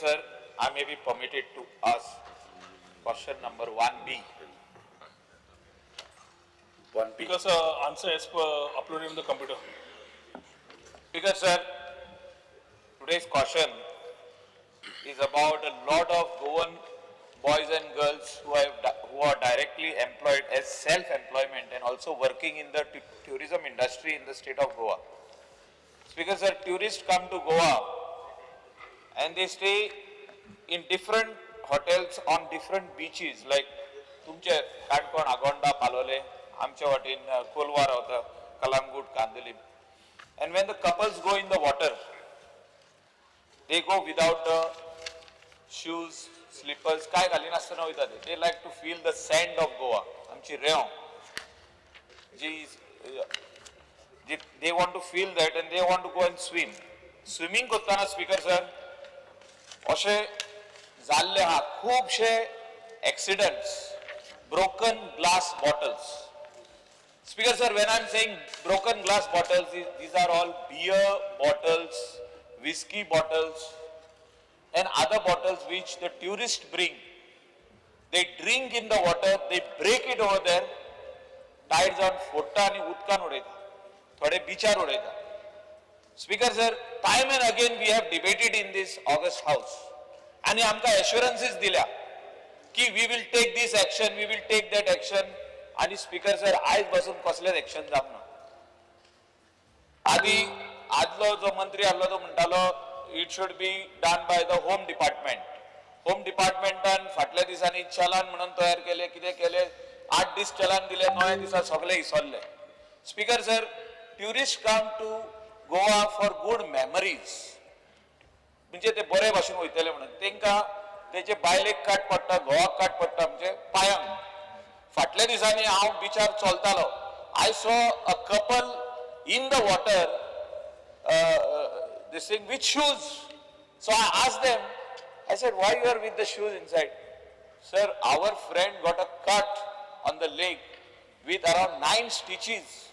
sir, I may be permitted to ask question number 1B. Because answer as per uploaded in the computer. Because sir, today's question is about a lot of Goan boys and girls who are directly employed as self-employment and also working in the tourism industry in the state of Goa. Because sir, tourists come to Goa and they stay in different hotels on different beaches, like तुमचे काणकोण आगोंडा पालोले, आमच्या वाटेन कोलवा रावता, Calangute Candolim. And when the couples go in the water, they go without the shoes, slippers, काय घालीन आसतना वयता ते. They like to feel the sand of Goa, आमची रेंव. They want to feel that and they want to go and swim. Swimming करताना speaker sir, अशे जाल्ले हा खूबशे accidents, broken glass bottles. Speaker sir, when I'm saying broken glass bottles, these are all beer bottles, whiskey bottles and other bottles which the tourists bring. They drink in the water, they break it over there, tides on फोडटा आणि उदकान उडयता, थोडे बीचार उडयता. Speaker sir, time and again we have debated in this August House आणि आमका assurances दिल्या की we will take this action, we will take that action. आणि स्पीकर सर आज बसून कसलेच एक्शन जावना. आधी आदलो जो मंत्री आसलो तो म्हणटालो it should be done by the home department. Home डिपार्टमेंटान फाटल्या दिसांनी चलान म्हणून तयार केले, कितें केले, 8 दीस चलान दिले, 9 दिसा सगळे इसरले. Speaker sir, tourist come to Goa for good memories, म्हणजे ते बरे भाशेन वयतले म्हणून तांकां तेचे बायलेक काट पडटा, घोवाक काट पडटा, म्हणजे पायांक. फाटल्या दिसांनी हांव बिचार चलतालो, I saw a couple in the water, they saying with shoes. So I asked them, I said, why you are with the shoes inside? Sir, our friend got a cut on the leg with around 9 stitches.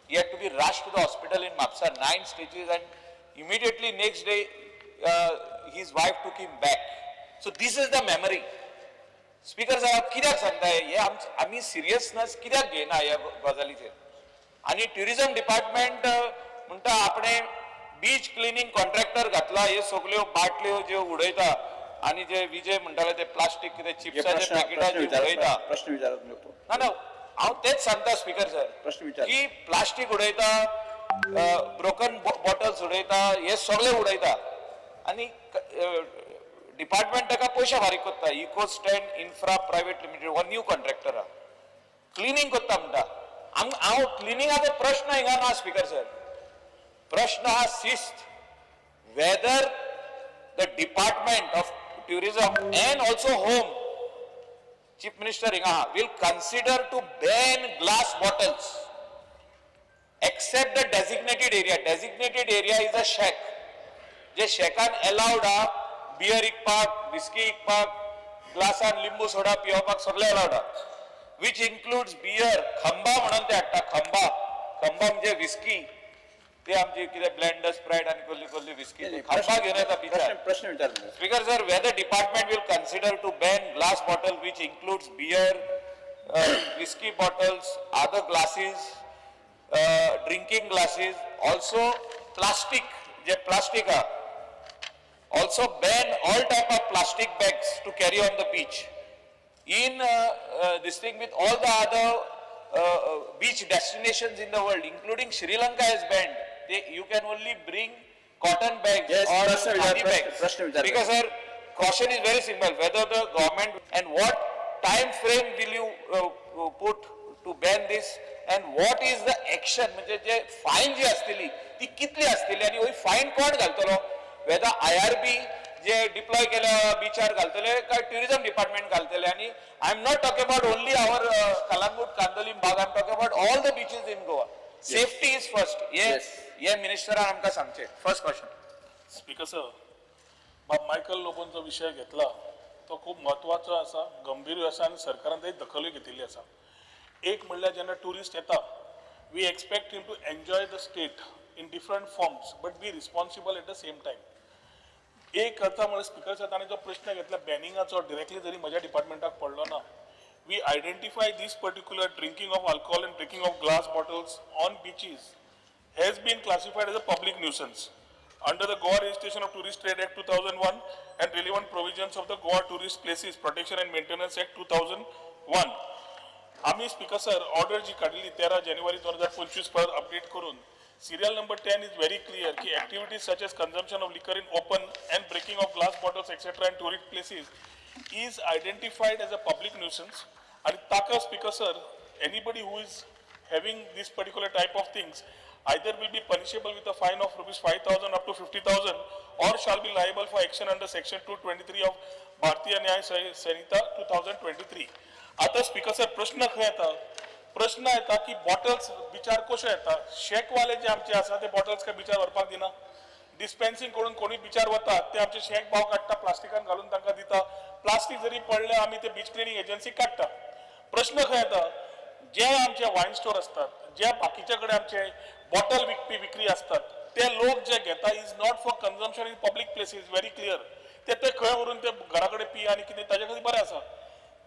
He had to be rushed to the hospital in Mapsa, 9 stitches, and immediately next day his wife took him back. So this is the memory. Speaker साहेब कित्याक सांगताय हे आमी seriousness कित्याक घेयना ह्या गजालीचेर. आनी ट्युरिझम डिपार्टमेंट म्हणटा आपणे बीच क्लिनिंग कॉन्ट्रॅक्टर घातला, हे सगल्यो बाटल्यो ज्यो उडयता आनी जे विजय म्हणटाले ते प्लास्टीक कितें चिप्साचे पॅकेटां जी उडयता. प्रश्न विचारत ना हांव तेच सांगता स्पीकर सर, प्रश्न विचार की प्लास्टीक उडयता, ब्रोकन बॉटल्स उडयता, हे सगळे उडयता आनी डिपार्टमेंट ताका पयशे फारीक करता. Eco stand infra private limited हो न्यू कॉन्ट्रॅक्टर क्लिनिंग करता म्हणटा. हांव क्लिनिंगाचो प्रश्न हिंगा ना स्पीकर सर. प्रश्न हा शिस्त, whether the department of tourism and also home, chief minister हिंगा will consider to ban glass bottles except the designated area. Designated area is a shack. जे शेकान अलाउड हा बियर इकपाक, विस्की इकपाक, ग्लासान लिंबू सोडा पिवपाक सगळे अलाउड आहा, विच इन्क्लूड्स बियर. खंबा म्हणून ते हाडटा, खंबा म्हणजे विस्की, ते आमची कितें ब्लेंडर स्प्राइट आनी कसली कसली विस्की खंबा घेवन येता पिचार. प्रश्न विचार speaker sir, whether department will consider to ban glass bottle which includes beer, whisky bottles, other glasses, drinking glasses, also plastic, जे प्लास्टिक आहा, also ban all type of plastic bags to carry on the beach. In this thing with all the other beach destinations in the world, including Sri Lanka has banned. You can only bring cotton bags or khadi bags. Because sir, caution is very simple. Whether the government and what time frame will you put to ban this, and what is the action? म्हणजे जे fine जी असतली ती कितली असतली आणि ही fine कोण घालतलो? Weather IRB जे डिप्लॉय केल्या बीचार घालतले काय टुरिझम डिपार्टमेंट घालतले. आणि I am not talking about only our Calangute Candolim Baga, I am talking about all the beaches in Goa. Safety is first. हे मिनिस्टरान आमकां सांगचे. First question. स्पीकर सर, बाब मायकल लोबोनचो विषय घेतला तो खूप महत्वाचो आसा, गंभीर आसा आणि सरकारान तेची दखलूय घेतिल्ली आसा. एक म्हणल्यार जेन्ना टुरिस्ट येता, we expect him to enjoy the state in different forms but be responsible at the same time. एक करता म्हणजे स्पीकर साहेब ताणें जो प्रश्न घेतला बॅनिंगाचो डिरेक्टली जरी म्हज्या डिपार्टमेंटाक पडलो ना we identify this particular drinking of alcohol and drinking of glass bottles on beaches has been classified as a public nuisance under the Goa Registration of Tourist Trade Act 2001 and relevant provisions of the Goa Tourist Places Protection and Maintenance Act 2001. आम्ही speaker sir order जी काढली 13 जानेवारी 2025 पर update करून serial number 10 is very clear की activities such as consumption of liquor in open and breaking of glass bottles etc. in tourist places is identified as a public nuisance आणि ताका speaker sir anybody who is having this particular type of things either will be punishable with a fine of rupees 5,000 up to 50,000 or shall be liable for action under section 223 of Bharatiya Nyay Sanhita 2023. आता speaker sir प्रश्न खंय येता प्रश्न येता की bottles बिचार कशे येता शेकवाले जे आमचे आसा ते बॉटल्स काय बिचार व्हरपाक दिना डिस्पेन्सिंग करून कोणी बिचार वता ते आमचे शेक भाव काडटा प्लास्टिकान घालून तांकां दिता प्लास्टिक जरी पडले आमी ते बीच क्लिनिंग एजन्सी काडटा प्रश्न खंय येता जे आमचे वायन स्टोर असतात जे बाकीच्या कडे आमचे बॉटल विक्री असतात ते लोक जे घेता is not for consumption in public places very clear ते खंय व्हरून ते घरा कडेन पिया आनी कितें ताजे खातीर बरें आसा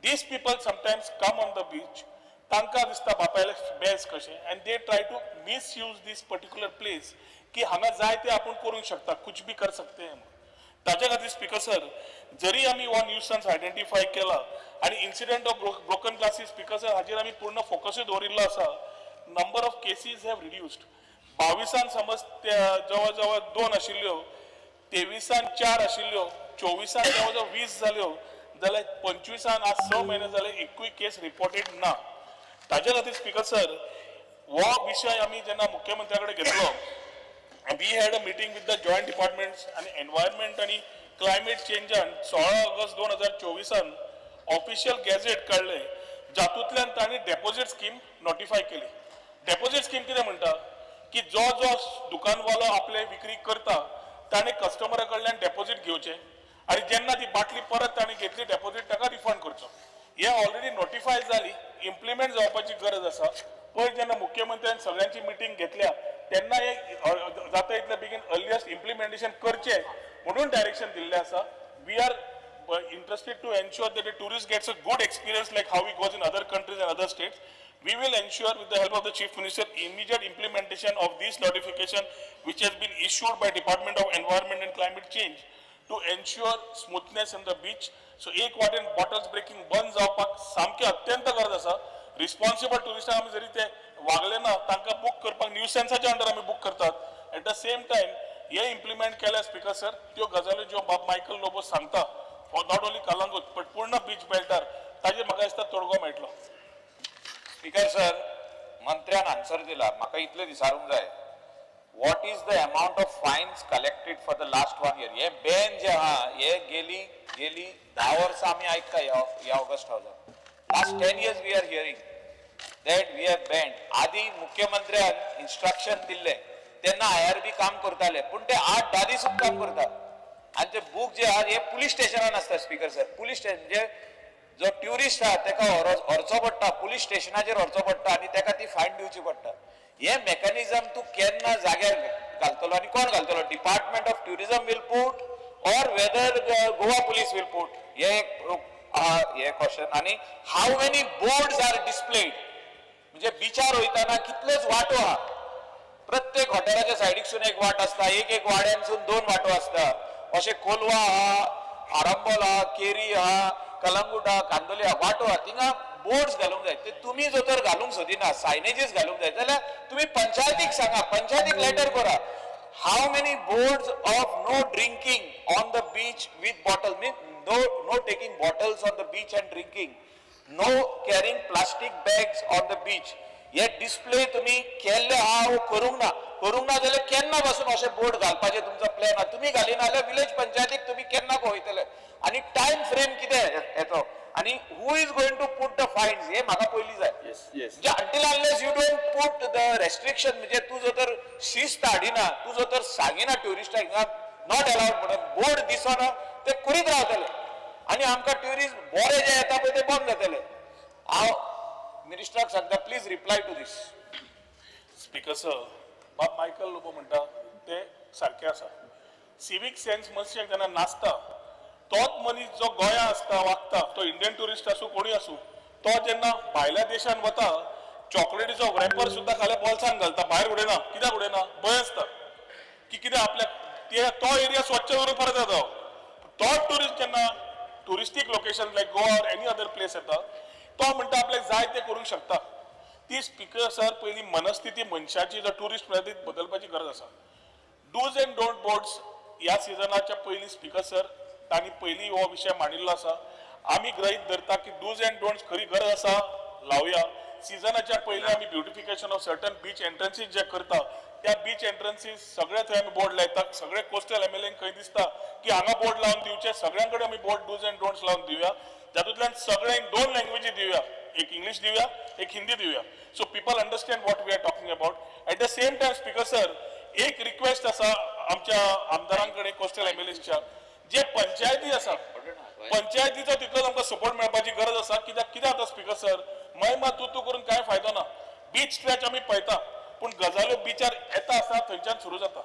these people sometimes come on the beach तांकां दिसता बापायले बेस कशें and they try to misuse these particular place की हांगा जाय ते आपूण करूंक शकता कुछ भी कर सकते हैं ताज्या खातीर स्पीकर सर जरी आमी हो न्यूसन्स आयडेंटिफाय केला आणि incident of broken glasses speaker sir हाजेर आमी पूर्ण फोकसूय दवरिल्लो आसा number of cases have reduced 22 समज जवळ जवळ 2 आशिल्ल्यो 23 4 आशिल्ल्यो 24 जवळ जवळ 20 जाल्यो जाल्यार 25 आज 6 म्हयने जाले एकूय केस रिपोर्टेड ना ताज्या खातीर स्पीकर सर हो विशय आमी जेन्ना मुख्यमंत्र्या कडेन घेतलो we had a meeting with the joint departments and environment and climate change on 16 August 2024 official gadget काढले जातूंतल्यान तांणी डेपोजिट स्कीम नोटिफाय केली डेपोजिट स्कीम कितें म्हणटा की जो दुकानवालो आपले विक्री करता ताणें कस्टमरा कडल्यान डेपोजिट घेवचें आनी जेन्ना ती बाटली परत ताणें घेतली डेपोजिट ताका रिफंड करचो हे ऑलरेडी नोटिफाय जाली इम्प्लिमेंट जावपाची गरज आसा पयर जेन्ना मुख्यमंत्र्यान सगळ्यांची मिटींग घेतल्या तेन्ना एक जाता इतले बेगीन अर्लियस्ट इम्प्लिमेंटेशन करचें म्हणून डायरेक्शन दिल्लें आसा we are interested to ensure that the tourist gets a good experience like how he goes in other countries and other states. We will ensure with the help of the Chief Minister immediate implementation of this notification which has been issued by Department of Environment and Climate Change to ensure smoothness in the beach. So एक वाटेन bottles breaking बंद जावपाक सामकें अत्यंत गरज आसा responsible टुरिस्टांक आमी जरी ते वागले ना तांकां बूक करपाक न्यूसन्साच्या अंडर आमी बूक करतात एट द सेम टायम हे इम्प्लिमेंट केल्या स्पीकर सर त्यो गजाली ज्यो बाब मायकल लोबो सांगता for not only Calangute but पूर्ण बीच बेल्टार ताजेर म्हाका दिसता तोडगो मेळटलो स्पीकर सर मंत्र्यान आन्सर दिला म्हाका इतलें दिसारूंक जाय what is the amount of fines collected for the last 1 year हे बॅन जे आहा हे गेली 10 वर्सां आमी आयकता ह्या August हावसान last 10 years we are hearing that we have banned आदी मुख्यमंत्र्यान इन्स्ट्रक्शन दिल्ले तेन्ना IRB काम करताले पूण ते 8-10 दीस काम करता आणि ते बुक जे आहा हे पुलीस स्टेशनान आसता स्पीकर सर पुलीस स्टेशन म्हणजे जो ट्युरिस्ट आहा तेका व्हरचो पडटा पुलीस स्टेशनाचेर व्हरचो पडटा आनी तेका ती फायन दिवची पडटा हे मेकॅनिझम तू केन्ना जाग्यार घालतलो आनी कोण घालतलो department of tourism will put or whether Goa police will put हे क्वेश्चन आणि how many boards are displayed म्हणजे बिचार वयताना कितलेच वाटो आहा प्रत्येक हॉटेलाच्या सायडीकसून एक वाट आसता एक वाड्यांसून 2 वाटो आसता अशें कोलवा आहा आरंबोल आहा केरी आहा कलंगूट आहा कांदोली आहा वाटो आहा थिंगा बोर्ड्स घालूंक जाय ते तुमी जर तर घालूंक सोदिना सायनेजीस घालूंक जाय जाल्यार तुमी पंचायतीक सांगा पंचायतीक लेटर करा how many boards of no drinking on the beach with bottle mean no taking bottles on the beach and drinking no carrying plastic bags on the beach हे डिस्प्ले तुम्ही केल्ले आहा करूंक ना जाल्यार केन्ना पासून अशें बोर्ड घालपाचें तुमचो प्लॅन आहा तुमी घालिना जाल्यार विलेज पंचायतीक तुमी केन्ना पळयतले आनी टायम फ्रेम कितें येतो आनी who is going to put the fines हे म्हाका पयली जाय म्हणजे until unless you don't put the restriction म्हणजे तू जर तर शिस्त हाडिना तू जर तर सांगिना ट्युरिस्टाक हिंगा नॉट अलाउड म्हणून बोर्ड दिसना ते करीत रावतले आनी आमकां ट्युरिस्ट बरे जे येता पळय ते बंद जातले हांव मिनिस्टराक सांगता please reply to this speaker sir बाब मायकल लोबो म्हणटा ते सारखे आसा सिवीक सेन्स मनशाक जेन्ना नासता तोच मनीस जो गोंया आसता वागता तो इंडियन टुरिस्ट आसूं कोणी आसूं तो जेन्ना भायल्या देशान वता चॉकलेटीचो रॅपर सुद्दां खाल्या बॉल्सान घालता भायर उडयना कित्याक उडयना भंय आसता की कितें आपल्या तो एरिया स्वच्छ करून परत येता तोच टुरिस्ट जेन्ना टुरिस्टीक लोकेशन लायक Goa or any other place येता तो म्हणटा आपल्याक जाय ते करूंक शकता ती स्पीकर सर पयली मनस्थिती मनशाची जो टुरिस्ट म्हणटा ती बदलपाची गरज आसा डूज अँड डोंट बोर्ड्स ह्या सिजनाच्या पयली स्पीकर सर तांणी पयली हो विशय मांडिल्लो आसा आमी गृहीत धरता की डूज अँड डोंट्स खरी गरज आसा लावया सिजनाच्या पयली आमी ब्युटिफिकेशन ऑफ सर्टन बीच एंट्रन्सीस जे करता त्या बीच एंट्रन्सीस सगळे थंय आमी बोर्ड लायतात सगळे कोस्टल एमएलएंक खंय दिसता की हांगा बोर्ड लावन दिवचे सगळ्यां कडेन आमी बोर्ड डूज अँड डोंट्स लावन दिवया तातूंतल्यान सगळ्यांक 2 लँग्वेजी दिवया एक इंग्लिश दिवया एक हिंदी दिवया so people understand what we are talking about at the same time speaker sir एक रिक्वेस्ट आसा आमच्या आमदारांकडे कोस्टल एमएलएच्या जे पंचायती आसा पंचायतीचो तितलोच आमकां सपोर्ट मेळपाची गरज आसा कित्याक जाता स्पीकर सर मात तूं करून कांय फायदो ना बीच स्ट्रेच आमी पळयता पूण गजाल्यो बिचार येता आसा थंयच्यान सुरू जाता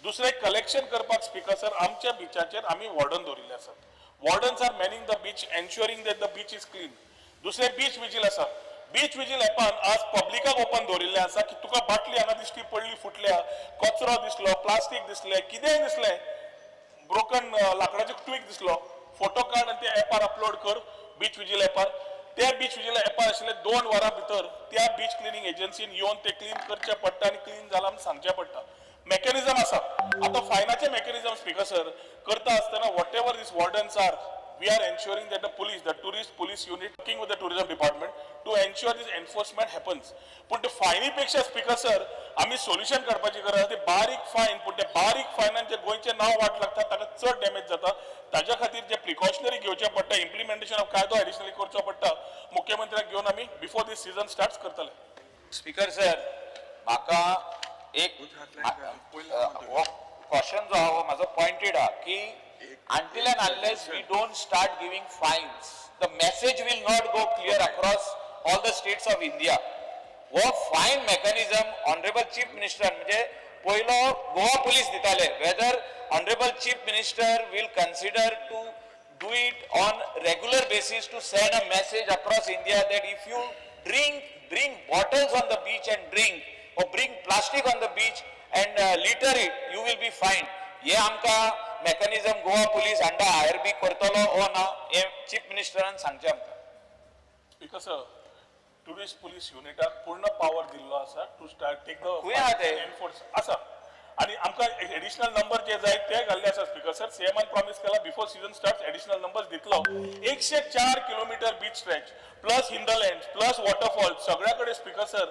दुसरें कलेक्शन करपाक स्पीकर सर आमच्या बिचाचेर आमी वॉर्डन दवरिल्ले आसात wardens are manning the beach ensuring that the beach is clean दुसरें बीच विजील आसा बीच विजील एपान आज पब्लिकाक ओपन दवरिल्लें आसा की तुका बाटली हांगा दिसली पडली फुटल्या कचरो दिसलो प्लास्टीक दिसलें कितेंय दिसलें ब्रोकन लाकडाचो ट्वीक दिसलो फोटो काड आनी त्या एपार अपलोड कर बीच विजील एपार त्या बीच विजील एपार आशिल्ले 2 वरां भितर त्या बीच क्लिनिंग एजन्सीन येवन ते क्लीन करचें पडटा आनी क्लीन जाला म्हूण सांगचें पडटा मेकॅनिझम आसा आतां फायनाचें मेकॅनिझम स्पीकर सर करता आसतना whatever this wardens are we are ensuring that the tourist police unit working with the tourism department to ensure this enforcement happens पण ते फायनी पेक्षा स्पीकर सर आम्ही सोल्युशन काडपाची गरज आसा ते बारीक फायन पण ते बारीक फायनान जे गोंयचे नांव वाट लागता ताका चड डॅमेज जाता ताज्या खातीर जे प्रिकॉशनरी घेवचे पडटा इम्प्लिमेंटेशन ऑफ कायदो एडिशनली करचो पडटा मुख्यमंत्र्याक घेवन आमी बिफोर दीस सीजन स्टार्ट करतले स्पीकर सर म्हाका एक क्वेश्चन जो आहा म्हाजो पॉइंटेड आहा की until and unless we don't start giving fines the message will not go clear across all the states of India wo fine mechanism honorable chief minister म्हणजे पहिलो गोवा पुलिस दिताले whether honorable chief minister will consider to do it on regular basis to send a message across India that if you bring bottles on the beach and drink or bring plastic on the beach and litter it you will be fined हे आमकां mechanism Goa police हांडा IRB करतलो ओ ना हे chief मिनिस्टरान सांगचे आमकां because tourist police युनिटाक पूर्ण power दिल्लो आसा to start take the enforce आसा आणि आमकां एडिशनल नंबर जे जाय ते घाल्ले आसा स्पीकर सर सीएमान प्रॉमिस केला before season start additional numbers दितलो 104 kilometre beach stretch plus hinterland plus waterfall सगळ्या कडेन स्पीकर सर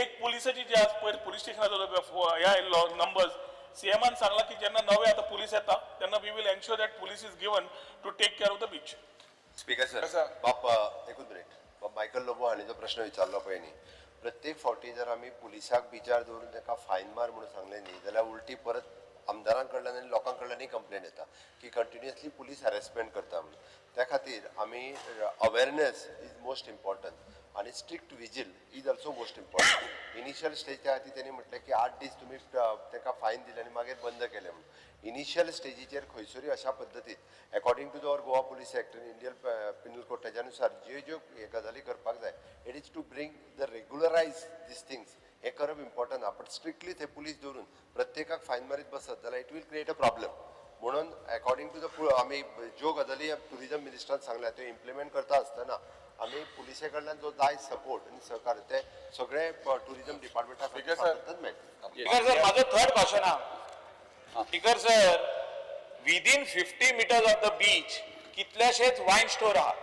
एक पुलिसाची जे आज पयर पुलीस स्टेशनाचो ह्या आयिल्लो नंबर्स सीएमान सांगला की जेन्ना नवे आता पुलीस येता तेन्ना we will ensure that police is given to take care of the beach speaker sir बाप एकूच मिनिट बाप मायकल लोबो हांणी जो प्रश्न विचारलो पळय न्ही प्रत्येक फावटी जर आमी पुलिसाक बिचार दवरून ताका फायन मार म्हणून सांगलें न्ही जाल्यार उलटी परत आमदारां कडल्यान आनी लोकां कडल्यानय कंप्लेन येता की कंटिन्युअसली पुलीस हॅरेसमेंट करता म्हणून त्या खातीर आमी अवेरनेस इज मोस्ट इम्पॉर्टंट आणि strict vigil is also most important initial स्टेजच्या खातीर त्यांनी म्हटलें की 8 दीस तुमी ताका फायन दिले आनी मागीर बंद केले म्हणून इनिशियल स्टेजीचेर खंयसरूय अशा पद्दतीन according to our Goa police act Indian penal कोर्टाच्या अनुसार ज्यो गजाली करपाक जाय it is to bring the regularise this things हे करप इम्पॉर्टंट आहा पण स्ट्रिक्टली ते पुलीस धरून प्रत्येकाक फायन मारीत बसत जाल्यार it will create a problem म्हणून अकॉर्डिंग टू द आमी ज्यो गजाली टुरिजम मिनिस्टरान सांगल्या त्यो इम्प्लिमेंट करता आसतना आम्ही पुलिसे कडल्यान जो जाय सपोर्ट आणि सहकार्य ते सगळे टुरिजम डिपार्टमेंटाक मेळटा स्पीकर सर माझो थर्ड क्वेश्चन आहा speaker sir within 50 metres of the beach कितलेशेच वाईन स्टोर आहा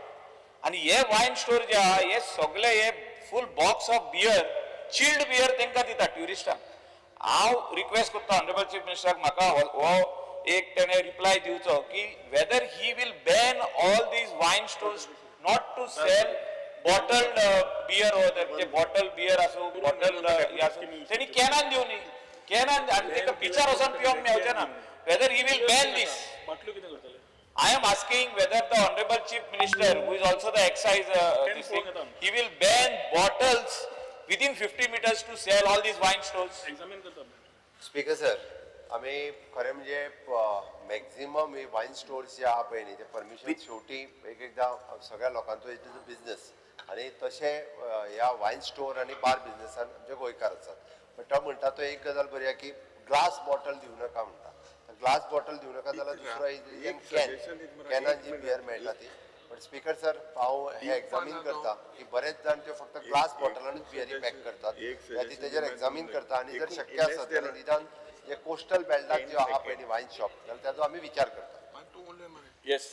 आणि हे वाईन स्टोर जे आहा हे सगळे हे full box of beer chilled beer तांकां दिता ट्युरिस्टांक हांव रिक्वेस्ट करता ऑनरेबल चीफ मिनिस्टराक म्हाका हो एक तेणे रिप्लाय दिवचो की weather he will ban all these wine stores not to sell bottled beer over there म्हणजे बॉटल बियर असो बॉटल त्यांनी कॅनान दिवनी कॅनान आणि ते बिचार वचून पिवंक मेळचें ना whether he will ban this बाटल्यो कितें करतले I am asking whether the honorable chief minister who is also the excise this thing, he will ban bottles within 50 meters to sell all these wine stores examine करता speaker sir आमी खरें म्हणजे maximum वायन stores जे आहा पळय न्ही ते permission शेवटी एक एकदां सगळ्या लोकांचो इट इज अ बिझनस आनी तशे ह्या वायन स्टोर आनी बार बिझनसान आमचे गोंयकार आसात बट तो म्हणटा तो एक गजाल बरी आहा की ग्लास बॉटल दिवं नाका म्हणटा ग्लास बॉटल दिवं नाका जाल्यार दुसरो कॅनान जी बियर मेळटा ती बट स्पीकर सर हांव हे एक्झामीन करता की बरेच जाण ते फक्त ग्लास बॉटलानूच बियरी पॅक करतात ती तेजेर एक्झामीन करता आनी जर शक्य आसत जाल्यार निदान जे कोस्टल बेल्टाक जे आहा पळय न्ही वायन शॉप जाल्यार ताचो आमी विचार करता Yes.